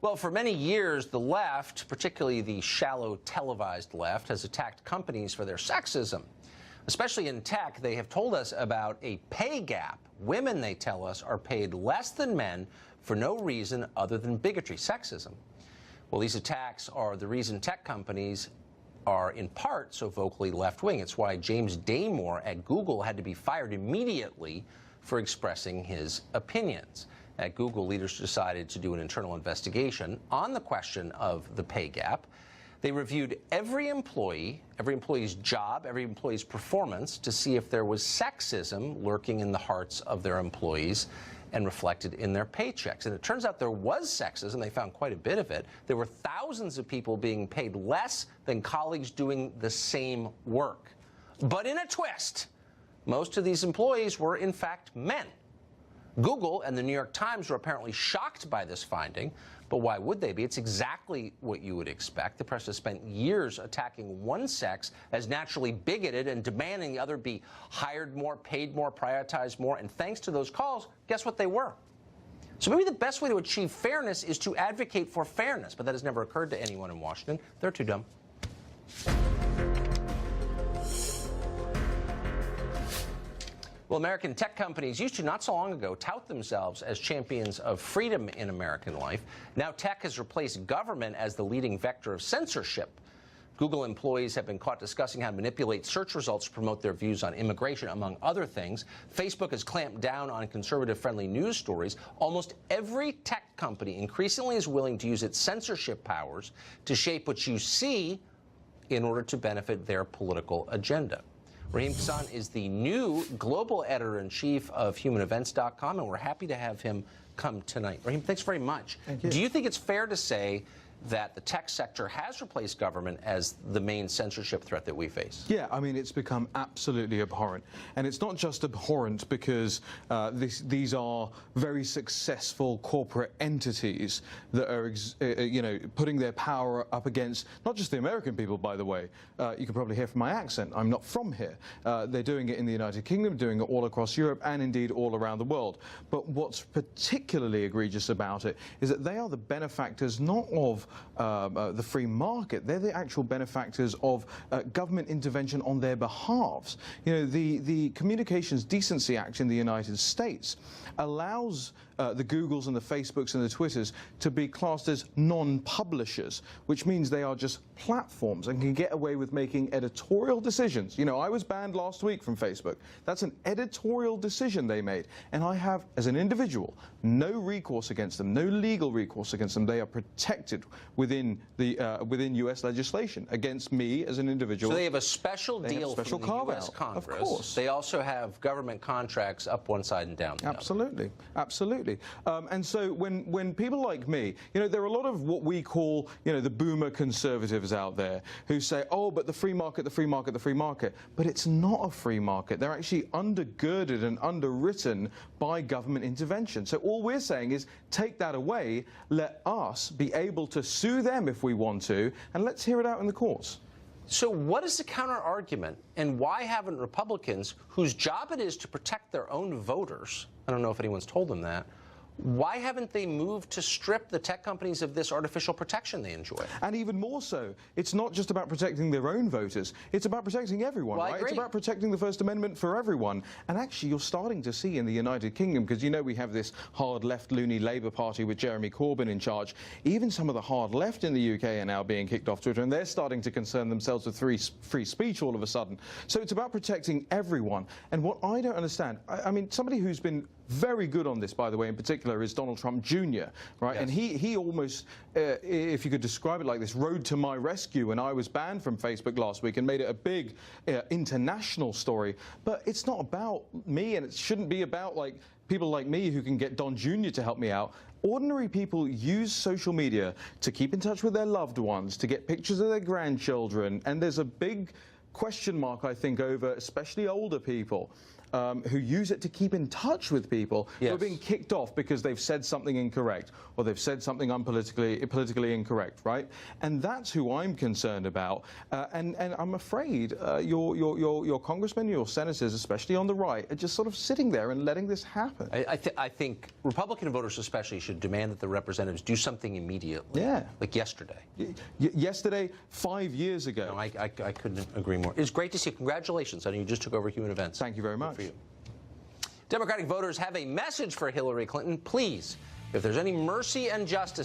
Well, for many years, the left, particularly the shallow televised left, has attacked companies for their sexism. Especially in tech, they have told us about a pay gap. Women, they tell us, are paid less than men for no reason other than bigotry, sexism. Well, these attacks are the reason tech companies are in part so vocally left-wing. It's why James Damore at Google had to be fired immediately for expressing his opinions. At Google, leaders decided to do an internal investigation on the question of the pay gap. They reviewed every employee's job, every employee's performance to see if there was sexism lurking in the hearts of their employees and reflected in their paychecks. And it turns out there was sexism. They found quite a bit of it. There were thousands of people being paid less than colleagues doing the same work. But in a twist, most of these employees were, in fact, men. Google and the New York Times were apparently shocked by this finding, but why would they be? It's exactly what you would expect. The press has spent years attacking one sex as naturally bigoted and demanding the other be hired more, paid more, prioritized more, and thanks to those calls, guess what they were? So maybe the best way to achieve fairness is to advocate for fairness, but that has never occurred to anyone in Washington. They're too dumb. Well, American tech companies used to, not so long ago, tout themselves as champions of freedom in American life. Now tech has replaced government as the leading vector of censorship. Google employees have been caught discussing how to manipulate search results to promote their views on immigration, among other things. Facebook has clamped down on conservative-friendly news stories. Almost every tech company increasingly is willing to use its censorship powers to shape what you see in order to benefit their political agenda. Raheem Kassam is the new global editor-in-chief of HumanEvents.com, and we're happy to have him come tonight. Raheem, thanks very much. Thank you. Do you think it's fair to say that the tech sector has replaced government as the main censorship threat that we face? Yeah, I mean, it's become absolutely abhorrent. And it's not just abhorrent because these are very successful corporate entities that are, putting their power up against not just the American people, by the way. You can probably hear from my accent. I'm not from here. They're doing it in the United Kingdom, doing it all across Europe, and indeed all around the world. But what's particularly egregious about it is that they are the benefactors not of the free market. They're the actual benefactors of government intervention on their behalves. You know, the Communications Decency Act in the United States allows the Googles and the Facebooks and the Twitters to be classed as non-publishers, which means they are just platforms and can get away with making editorial decisions. You know, I was banned last week from Facebook. That's an editorial decision they made, and I have, as an individual, no recourse against them, no legal recourse against them. They are protected within the within U.S. legislation against me as an individual. So they have a special deal from the U.S. Congress. Of course. They also have government contracts up one side and down the other. Absolutely, absolutely. And so when people like me, you know, there are a lot of what we call, you know, the boomer conservatives out there who say, oh, but the free market, the free market, the free market. But it's not a free market. They're actually undergirded and underwritten by government intervention. So all we're saying is take that away, let us be able to sue them if we want to, and let's hear it out in the courts. So what is the counter-argument, and why haven't Republicans, whose job it is to protect their own voters, I don't know if anyone's told them that, why haven't they moved to strip the tech companies of this artificial protection they enjoy? And even more so, it's not just about protecting their own voters, it's about protecting everyone, well, right? It's about protecting the First Amendment for everyone. And actually, you're starting to see in the United Kingdom, because you know we have this hard left loony Labour Party with Jeremy Corbyn in charge, even some of the hard left in the UK are now being kicked off Twitter, and they're starting to concern themselves with free speech all of a sudden. So it's about protecting everyone. And what I don't understand, I mean, somebody who's been very good on this, by the way, in particular, is Donald Trump Jr., right? Yes. And he almost, if you could describe it like this, rode to my rescue when I was banned from Facebook last week and made it a big international story. But it's not about me, and it shouldn't be about, like, people like me who can get Don Jr. to help me out. Ordinary people use social media to keep in touch with their loved ones, to get pictures of their grandchildren, and there's a big question mark, I think, over especially older people who use it to keep in touch with people who are being kicked off because they've said something incorrect or they've said something politically incorrect, right? And that's who I'm concerned about. And I'm afraid your congressmen, your senators, especially on the right, are just sort of sitting there and letting this happen. I think Republican voters especially should demand that the representatives do something immediately. Yeah. Like yesterday. Yesterday, 5 years ago. No, I couldn't agree more. It's great to see you. Congratulations. I know you just took over Human Events. Thank you very much. Good for you. Democratic voters have a message for Hillary Clinton. Please, if there's any mercy and justice